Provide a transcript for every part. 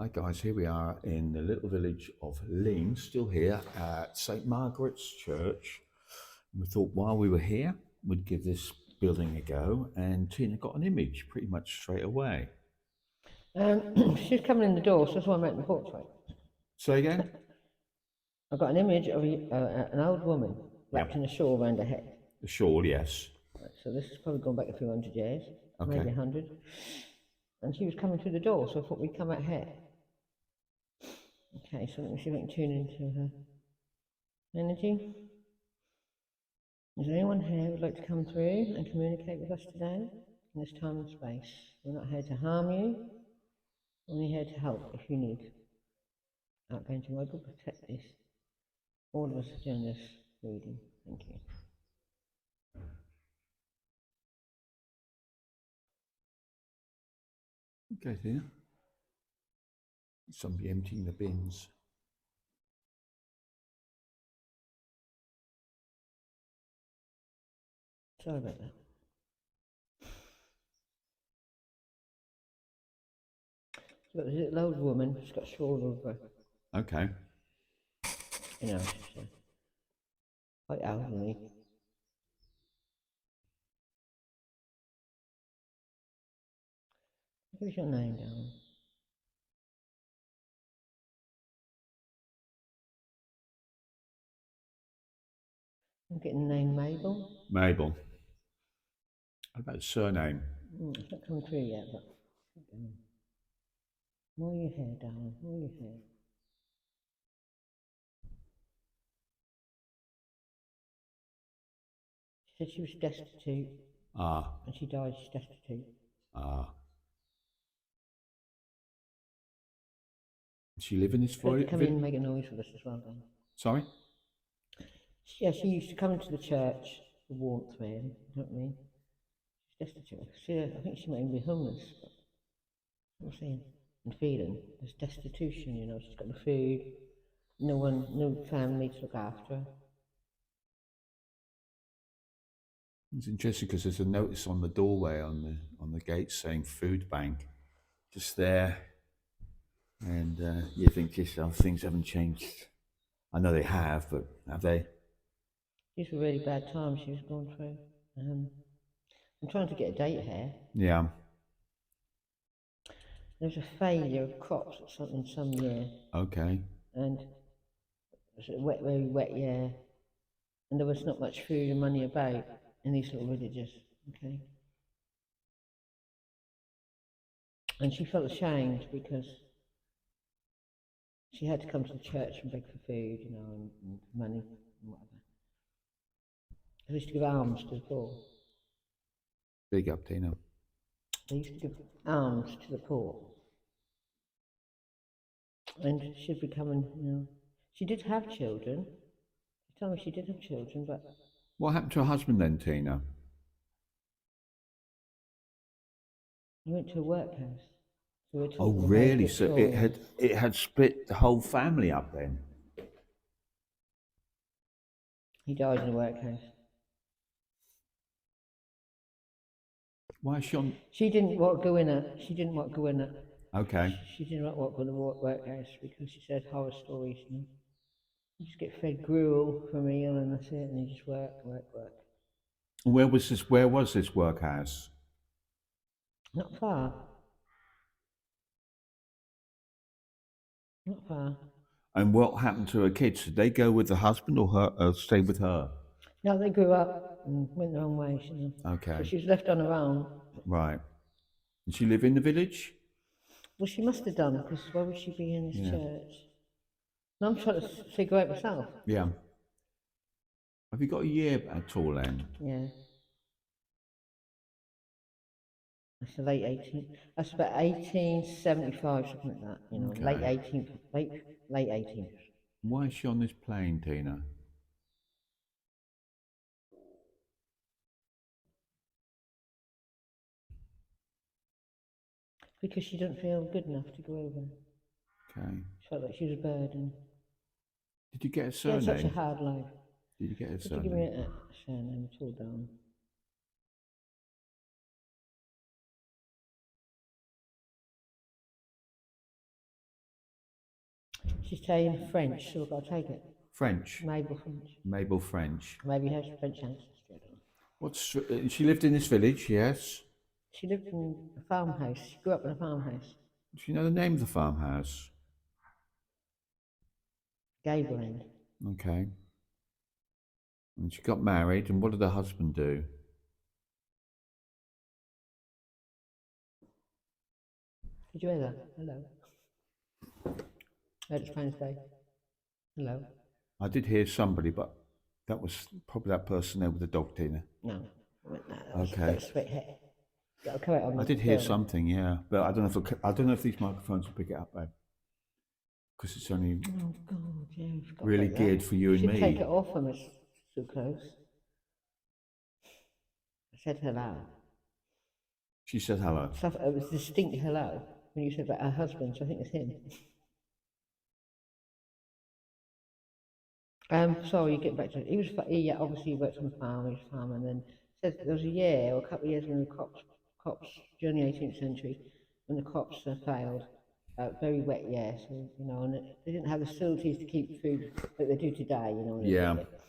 Hi guys, here we are in the little village of Lyng, still here at St Margaret's Church. We thought while we were here, we'd give this building a go, and Tina got an image pretty much straight away. She's coming in the door, so that's why I'm out in the portrait. Say again? I've got an image of an old woman wrapped in a shawl around her head. The shawl, yes. Right, so this has probably gone back a few hundred years, Okay. maybe 100. And she was coming through the door, so I thought we'd come out here. Okay, so let me see if I can tune into her energy. Is there anyone here who would like to come through and communicate with us today in this time and space? We're not here to harm you, we're only here to help if you need. Archangel Mabel, protect this. All of us are doing this reading. Thank you. Okay, Tina. Somebody emptying the bins. Sorry about that. So there's a little old woman, she's got a shawl over her. Okay. You know, she's quite elderly. Who's your name, darling? I'm getting the name Mabel. Mabel. What about surname? It's not come through yet, but more your hair, darling, more your hair. She said she was destitute. And she died destitute. Does she live in this village? Come in and make a noise with us as well, then. Sorry? Yeah, she used to come into the church for warmth, really. You know what I mean? She's destitute. I think she might even be homeless. But I'm saying, and feeling there's destitution. You know, she's got no food, no family to look after her. It's interesting because there's a notice on the doorway on the gate saying food bank, just there, and you think to yourself, things haven't changed. I know they have, but have they? These were really bad times she was going through. I'm trying to get a date here. Yeah. There's a failure of crops in some year. Okay. And it was a wet, very wet year, and there was not much food and money about in these little villages. Okay. And she felt ashamed because she had to come to the church and beg for food, you know, and money and whatever. They used to give alms to the poor. Big up, Tina. They used to give alms to the poor. And she'd be coming, you know. She did have children. She told me she did have children, but... What happened to her husband then, Tina? He went to a workhouse. So oh, really? So it had split the whole family up then? He died in a workhouse. Why is she on? She didn't want to go in it. She didn't want to go in it. Okay. She didn't want to go in the workhouse because she said horror stories. You know? You just get fed gruel for a meal and that's it, and you just work. Where was this workhouse? Not far. Not far. And what happened to her kids? Did they go with the husband or stay with her? No, they grew up and went their own ways, you know. Okay. So she was left on her own. Right. Did she live in the village? Well, she must have done, because why would she be in this church? No, I'm trying to figure out myself. Yeah. Have you got a year at all then? Yeah. That's the late 18th. That's about 1875, something like that. You know, Okay. late 18th. Why is she on this plane, Tina? Because she didn't feel good enough to go over. Okay. She felt like she was a burden. Did you get a surname? She had such a hard life. Did you get a surname? Could you give me a surname at all, darling? She's saying French, so I've got to take it. French. Mabel French. Mabel French. Maybe has French ancestry. I don't know. What's she lived in this village? Yes. She lived in a farmhouse. She grew up in a farmhouse. Do you know the name of the farmhouse? Gabriel. Okay. And she got married, and what did her husband do? Did you hear that? Hello. It's Wednesday. Hello. I did hear somebody, but that was probably that person there with the dog, Tina. No. No, Okay. that was straight hair. Got to come out on I the did hear film. something, yeah, but I don't know if I don't know if these microphones will pick it up, babe, because it's only Oh God, yeah, I forgot really about that. geared for you and Should me. take it off when it's so close. I said hello. She said hello. Stuff, it was distinct hello when you said about her husband, so I think it's him. Sorry, get back to it. He was, yeah, obviously he worked on the farm, he was a farmer, and then said there was a year or a couple of years when the crops during the 18th century, when the crops failed. Very wet year, so you know, and they didn't have the facilities to keep food that they do today, you know, when they Yeah. dig it.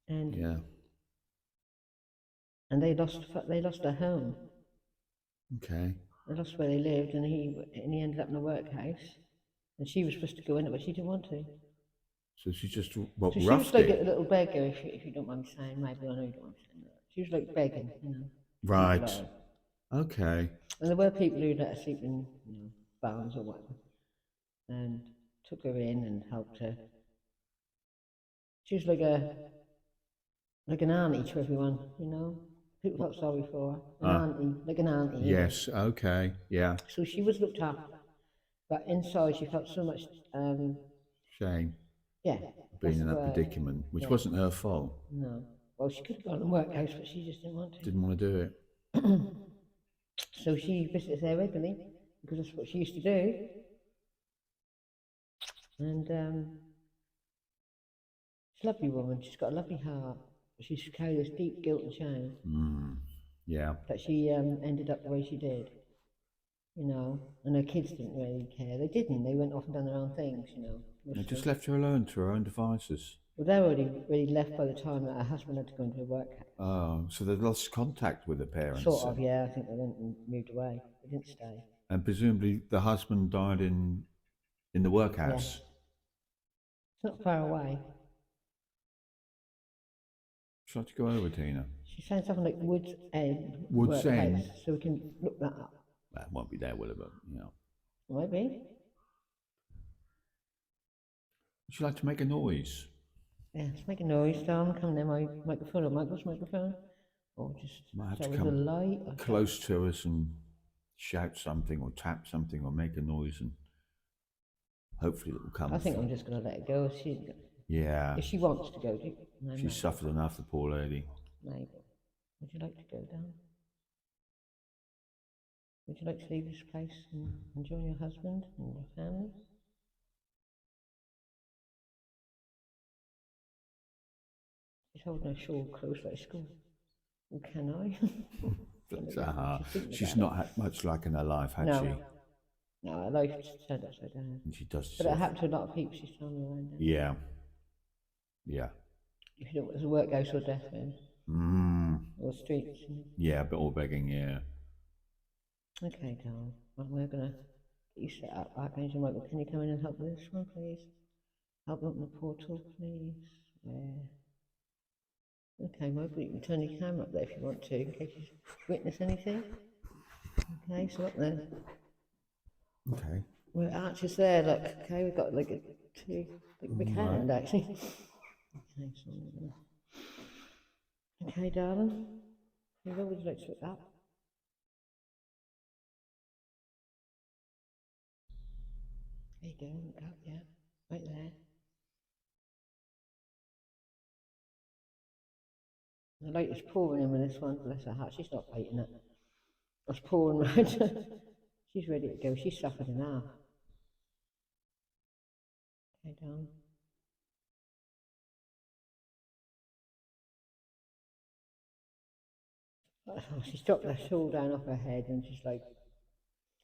And Yeah. and they lost their home. Okay. They lost where they lived, and he ended up in a workhouse. And she was supposed to go in it, but she didn't want to. So she just what So she was roughed like it. a little beggar, if you don't mind me saying. Maybe I know you don't mind me saying that. She was like begging, you know. Right. Okay. And there were people who let her sleep in, you know, barns or whatever, and took her in and helped her. She was like an auntie to everyone, you know. People felt sorry for her. An auntie, like an auntie. Yes. Okay. Yeah. So she was looked after, but inside she felt so much. Shame Yeah, being that's in the that word. predicament, which Yeah. wasn't her fault. No. Well, she could have gone to workhouse, but she just didn't want to. Didn't want to do it. So she visits there regularly because that's what she used to do. And she's a lovely woman. She's got a lovely heart. But she's carried this deep guilt and shame Yeah. that she ended up the way she did. You know, and her kids didn't really care. They didn't. They went off and done their own things. You know. They Mostly. just left her alone to her own devices. Well, they were already left by the time that her husband had to go into a workhouse. Oh, so they lost contact with the parents. Sort of, yeah. I think they went and moved away. They didn't stay. And presumably the husband died in the workhouse. Yes. It's not far away. Should I have to go over, Tina? She's saying something like Woods End. Woods End? So we can look that up. That won't be there, will it? But, you know. Maybe. Would you like to make a noise? Yeah, let's make a noise, darling. Come near my microphone or Michael's microphone. Or just Might have start to with a come light. close to us and shout something or tap something or make a noise, and hopefully it will come. I think I'm just going to let it go. Yeah. If she wants to go, no, She's suffered enough, the poor lady. Maybe. Would you like to go down? Would you like to leave this place and join your husband and your family? She's holding her shawl close like a school. Well, can I? She's not had much luck in her life, had No. she? No, her life turned upside down. And she does. But it happened to a lot of people she's telling me around there. Yeah. Yeah. If you don't want to work, go to a death end. Or streets. You know. Yeah, but all begging, yeah. Okay, darling. Well, we're going to get you set up. Archangel Michael, can you come in and help with this one, please? Help open the portal, please. Where? Okay, Michael, you can turn your camera up there if you want to, in case you witness anything. Okay, so up there. Okay. Well, arches there, look. Okay, we've got like a big hand, actually. Okay, so okay, darling. Where would you like to look up? There you go, look up, yeah. Right there. The light is pouring in with this one, bless her heart. She's not fighting it. It's pouring right. She's ready to go. She's suffered enough. Okay, darling. She's dropped her shawl down off her head and she's like,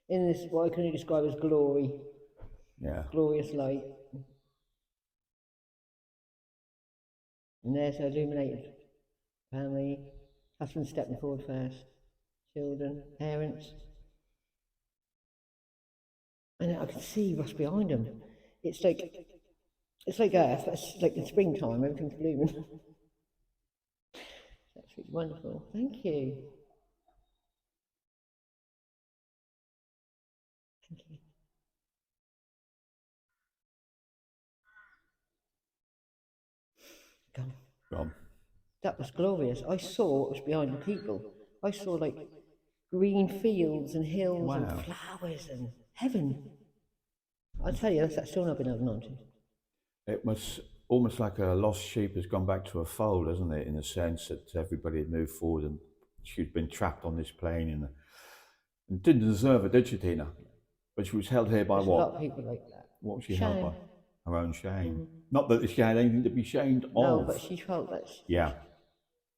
in this, what I can only describe as glory. Yeah. glorious light. And there's her illuminated family, husband stepping forward first, children, parents. And I can see what's behind them. It's like Earth, but it's like in springtime, everything's blooming. It's absolutely wonderful. Thank you. Thank you. Gone. Gone. That was glorious. I saw what was behind the people. I saw like green fields and hills and Wow. flowers and heaven. I tell you, that's still not been acknowledged. It was almost like a lost sheep has gone back to a fold, hasn't it? In the sense that everybody had moved forward and she'd been trapped on this plane and didn't deserve it, did she, Tina? But she was held here by There's what? a lot of people like that. What was she Shame. held by? Her own shame. Not that she had anything to be shamed of. No, but she felt that. Yeah.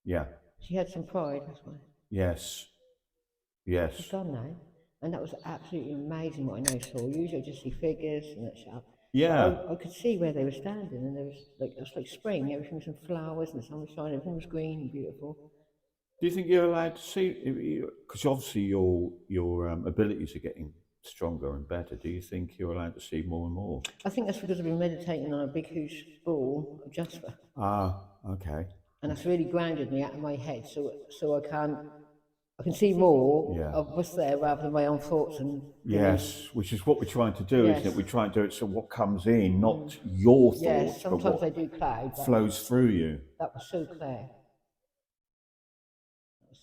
Yeah. She had some pride, that's why. Yes. Yes. She's gone now. And that was absolutely amazing what I now saw. Usually I just see figures and that stuff. Yeah. I could see where they were standing, and there was like, it was like spring. Everything was in flowers, and the sun was shining. Everything was green and beautiful. Do you think you're allowed to see? Because obviously your abilities are getting stronger and better. Do you think you're allowed to see more and more? I think that's because I've been meditating on a big huge ball of jasper. Ah, okay. And that's really grounded me out of my head, so I can see more of what's there rather than my own thoughts and yes, which is what we're trying to do, isn't it? We try and do it so what comes in, not your thoughts, yes, sometimes but what I do cloud. flows through you. That was so clear.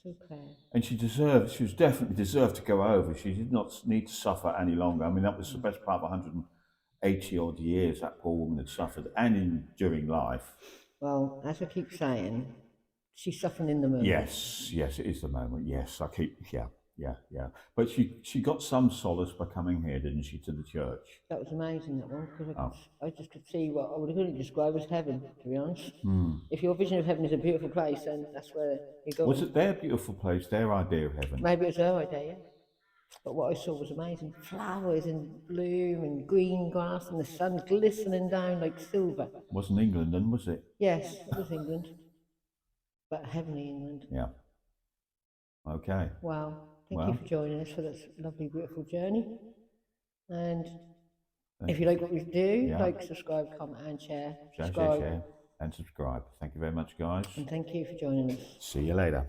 So clear. And she was definitely deserved to go over. She did not need to suffer any longer. I mean, that was the best part of 180 odd years that poor woman had suffered, and during life. Well, as I keep saying, she's suffering in the moment. Yes, it is the moment. Yes, yeah. But she got some solace by coming here, didn't she, to the church? That was amazing, that one, because I just could see what I would really describe as heaven, to be honest. If your vision of heaven is a beautiful place, then that's where you go. Was it their beautiful place, their idea of heaven? Maybe it was her idea, yeah. But what I saw was amazing. Flowers in bloom and green grass and the sun glistening down like silver. Wasn't England then, was it? Yes, it was England. But heavenly England. Yeah. Okay. Wow. Thank you for joining us for this lovely, beautiful journey. And if you like what we do, like, subscribe, comment, and share. Share, and subscribe. Thank you very much, guys. And thank you for joining us. See you later.